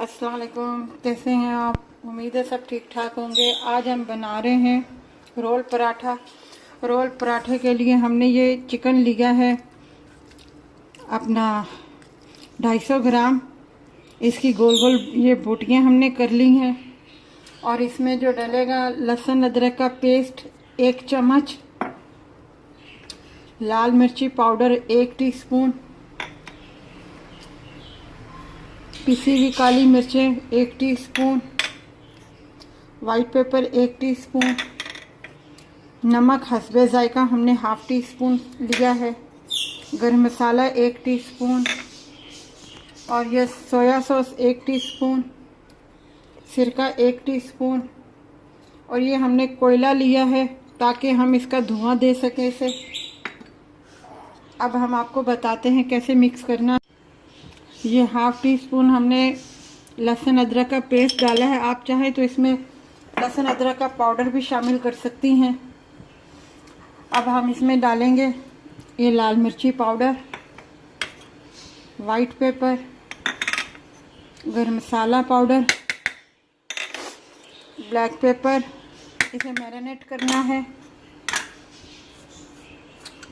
अस्सलाम वालेकुम, कैसे हैं आप? उम्मीद है सब ठीक ठाक होंगे। आज हम बना रहे हैं रोल पराठा। रोल पराठे के लिए हमने ये चिकन लिया है अपना 250 ग्राम। इसकी गोल गोल ये बोटियाँ हमने कर ली हैं। और इसमें जो डलेगा लहसुन अदरक का पेस्ट 1 चम्मच, लाल मिर्ची पाउडर 1 टीस्पून, पिसी हुई काली मिर्चें 1 टीस्पून, वाइट पेपर 1 टीस्पून, नमक हस्बे जायका हमने ½ टीस्पून लिया है, गरम मसाला 1 टीस्पून और यह सोया सॉस 1 टीस्पून, सिरका 1 टीस्पून। और ये हमने कोयला लिया है ताकि हम इसका धुआं दे सकें इसे। अब हम आपको बताते हैं कैसे मिक्स करना। ये ½ टीस्पून हमने लहसुन अदरक का पेस्ट डाला है। आप चाहें तो इसमें लहसुन अदरक का पाउडर भी शामिल कर सकती हैं। अब हम इसमें डालेंगे ये लाल मिर्ची पाउडर, वाइट पेपर, गरम मसाला पाउडर, ब्लैक पेपर। इसे मैरिनेट करना है।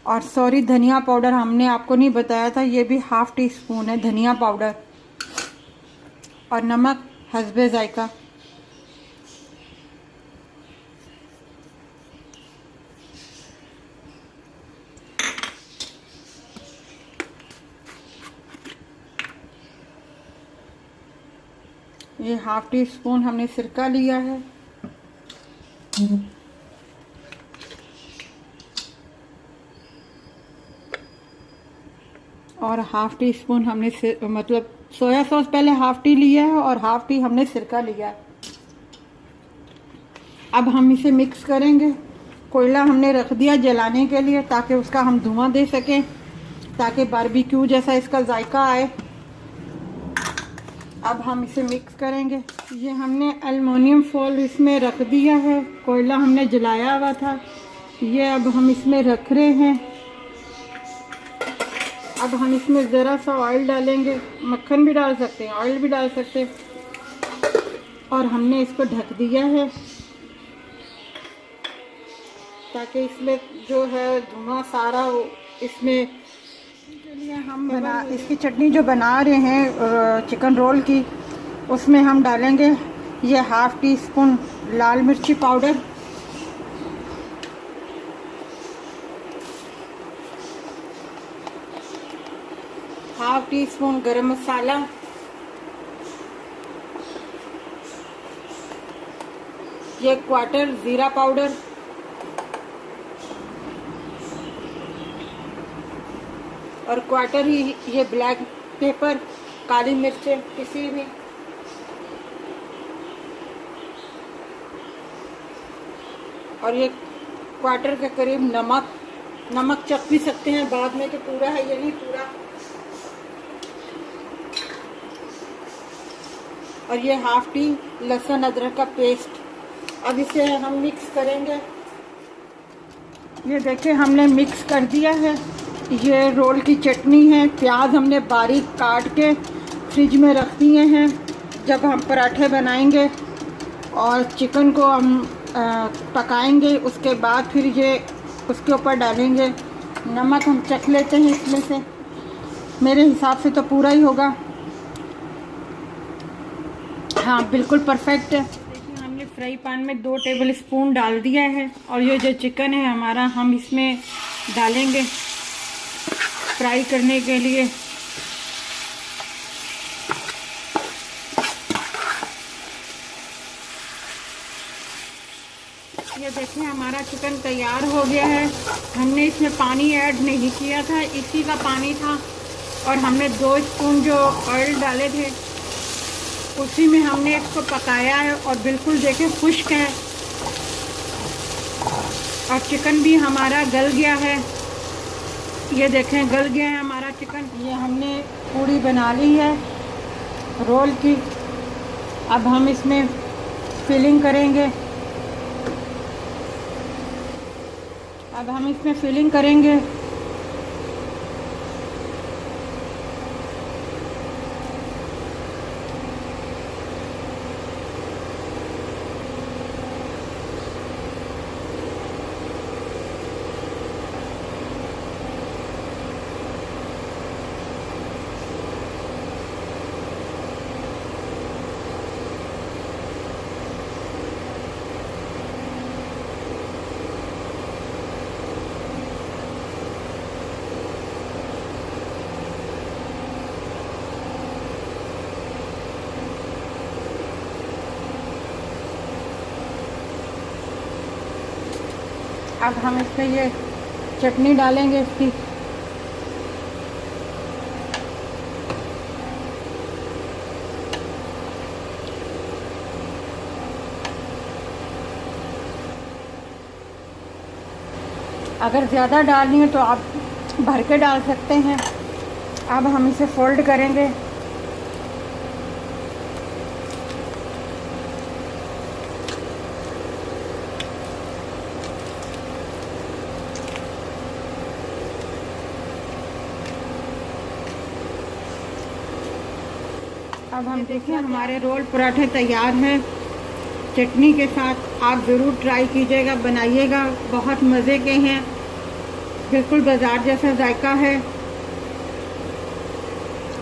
और सॉरी, धनिया पाउडर हमने आपको नहीं बताया था, ये भी ½ टीस्पून है धनिया पाउडर। और नमक हस्बे जायका। ये ½ टीस्पून हमने सिरका लिया है। और ½ टीस्पून हमने मतलब सोया सॉस पहले ½ टी लिया है और ½ टी हमने सिरका लिया है। अब हम इसे मिक्स करेंगे। कोयला हमने रख दिया जलाने के लिए ताकि उसका हम धुआं दे सकें, ताकि बारबेक्यू जैसा इसका जायका आए। अब हम इसे मिक्स करेंगे। ये हमने एल्युमिनियम फॉइल इसमें रख दिया है, कोयला हमने जलाया हुआ था। ये अब हम इसमें रख रहे हैं। अब हम इसमें ज़रा सा ऑयल डालेंगे, मक्खन भी डाल सकते हैं, ऑयल भी डाल सकते हैं। और हमने इसको ढक दिया है ताकि इसमें जो है धुआं सारा इसमें के लिए हम इसकी चटनी जो बना रहे हैं चिकन रोल की, उसमें हम डालेंगे ये ½ टीस्पून लाल मिर्ची पाउडर, ½ टीस्पून गरम मसाला, ये 1/4 ज़ीरा पाउडर, और 1/4 ही ये ब्लैक पेपर काली मिर्चें पिसी हुई, और ये 1/4 के करीब नमक चख भी सकते हैं बाद में कि पूरा है या नहीं पूरा। और ये ½ टी लहसुन अदरक का पेस्ट। अब इसे हम मिक्स करेंगे। ये देखिए हमने मिक्स कर दिया है। ये रोल की चटनी है। प्याज हमने बारीक काट के फ्रिज में रख दिए हैं। जब हम पराठे बनाएंगे और चिकन को हम पकाएंगे, उसके बाद फिर ये उसके ऊपर डालेंगे। नमक हम चख लेते हैं इसमें से, मेरे हिसाब से तो पूरा ही होगा। हाँ, बिल्कुल परफेक्ट है। देखिए हमने फ्राई पैन में 2 टेबल स्पून डाल दिया है। और ये जो चिकन है हमारा, हम इसमें डालेंगे फ्राई करने के लिए। ये देखिए हमारा चिकन तैयार हो गया है। हमने इसमें पानी ऐड नहीं किया था, इसी का पानी था। और हमने 2 स्पून जो ऑयल डाले थे उसी में हमने इसको पकाया है। और बिल्कुल देखें खुश्क है। और चिकन भी हमारा गल गया है। ये देखें गल गया है हमारा चिकन। ये हमने पूड़ी बना ली है रोल की। अब हम इसमें फिलिंग करेंगे। अब हम इसमें ये चटनी डालेंगे इसकी। अगर ज़्यादा डालनी है तो आप भर के डाल सकते हैं। अब हम इसे फोल्ड करेंगे। अब हम देखिए हमारे रोल पराठे तैयार हैं चटनी के साथ। आप ज़रूर ट्राई कीजिएगा, बनाइएगा, बहुत मज़े के हैं, बिल्कुल बाज़ार जैसा जायका है।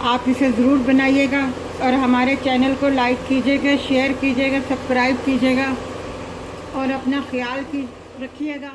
आप इसे ज़रूर बनाइएगा और हमारे चैनल को लाइक कीजिएगा, शेयर कीजिएगा, सब्सक्राइब कीजिएगा और अपना ख्याल रखिएगा।